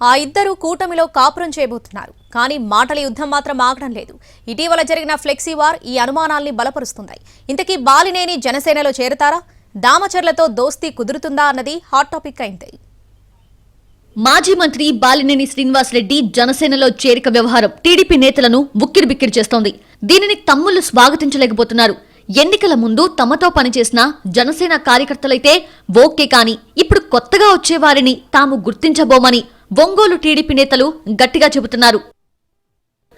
ఆ ఇద్దరు కూటమిలో కాపురం చేయబోతున్నారు. కానీ మాటల యుద్ధం మాత్రం ఆగడం లేదు. ఇటీవల జరిగిన ఫ్లెక్సీ వార్ ఈ అనుమానాల్ని బలపరుస్తున్నాయి. ఇంతకీ బాలినేని జనసేనలో చేరతారా? దామచర్లతో దోస్తీ కుదురుతుందా అన్నది హాట్ టాపిక్ అయింది. మాజీ మంత్రి బాలినేని శ్రీనివాస్ రెడ్డి జనసేనలో చేరిక వ్యవహారం టీడీపీ నేతలను ఉక్కిరిబిక్కిరి చేస్తోంది. దీనిని తమ్ముళ్లు స్వాగతించలేకపోతున్నారు. ఎన్నికల ముందు తమతో పనిచేసిన జనసేన కార్యకర్తలైతే ఓకే, కానీ ఇప్పుడు కొత్తగా వచ్చేవారిని తాము గుర్తించబోమని ఒంగోలు టీడీపీ నేతలు గట్టిగా చెబుతున్నారు.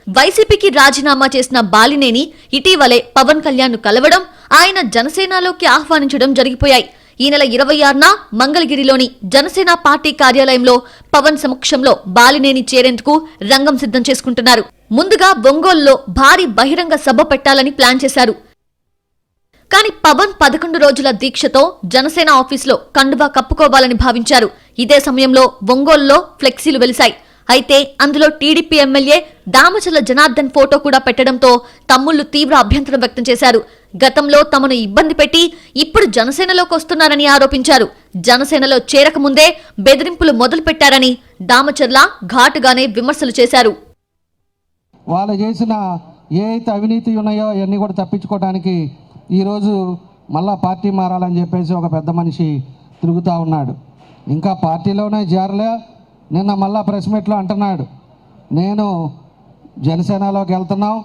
వైసీపీకి రాజీనామా చేసిన బాలినేని ఇటీవలే పవన్ కళ్యాణ్ ను కలవడం, ఆయన జనసేనలోకి ఆహ్వానించడం జరిగిపోయాయి. ఈ నెల 26న మంగళగిరిలోని జనసేన పార్టీ కార్యాలయంలో పవన్ సమక్షంలో బాలినేని చేరేందుకు రంగం సిద్ధం చేసుకుంటున్నారు. ముందుగా ఒంగోలులో భారీ బహిరంగ సభ పెట్టాలని ప్లాన్ చేశారు. కానీ పవన్ 11 రోజుల దీక్షతో జనసేన ఆఫీసులో కండువా కప్పుకోవాలని భావించారు. ఇదే సమయంలో ఒంగోలులో ఫ్లెక్సీలు వెలిశాయి. అయితే అందులో TDP MLA Damacharla Janardhan photo కూడా పెట్టడంతో తమ్ముళ్లు తీవ్ర అభ్యంతరం వ్యక్తం చేశారు. గతంలో తమను ఇబ్బంది పెట్టి ఇప్పుడు జనసేనలోకి వస్తున్నారని ఆరోపించారు. జనసేనలో చేరకముందే బెదిరింపులు మొదలు పెట్టారని దామచర్ల ఘాటుగానే విమర్శలు చేశారు. వాళ్ళు చేసిన ఏ అయితే అవినీతి ఉన్నాయో అవన్నీ కూడా తప్పించుకోవడానికి ఈరోజు మళ్ళా పార్టీ మారాలని చెప్పేసి ఒక పెద్ద మనిషి తిరుగుతూ ఉన్నాడు. ఇంకా పార్టీలోనే చేరలే. నిన్న మళ్ళా ప్రెస్ మీట్లో అంటున్నాడు, నేను జనసేనలోకి వెళ్తున్నాం,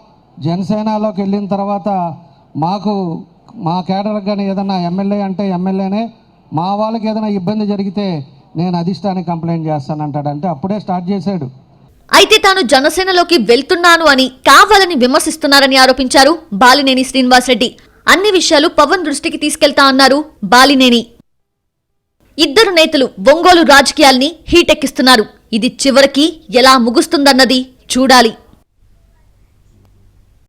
జనసేనలోకి వెళ్ళిన తర్వాత మా కేడర్కి కానీ ఏదైనా ఎమ్మెల్యే అంటే ఎమ్మెల్యేనే, మా వాళ్ళకి ఏదైనా ఇబ్బంది జరిగితే నేను అధిష్టానికి కంప్లైంట్ చేస్తానంటాడు. అంటే అప్పుడే స్టార్ట్ చేశాడు. అయితే తాను జనసేనలోకి వెళ్తున్నాను అని కావాలని విమర్శిస్తున్నారని ఆరోపించారు బాలినేని శ్రీనివాస్ రెడ్డి. అన్ని విషయాలు పవన్ దృష్టికి తీసుకెళ్తా అన్నారు బాలినేని. ఇద్దరు నేతలు ఒంగోలు రాజకీయాల్ని హీటెక్కిస్తున్నారు. ఇది చివరికి ఎలా ముగుస్తుందన్నది చూడాలి.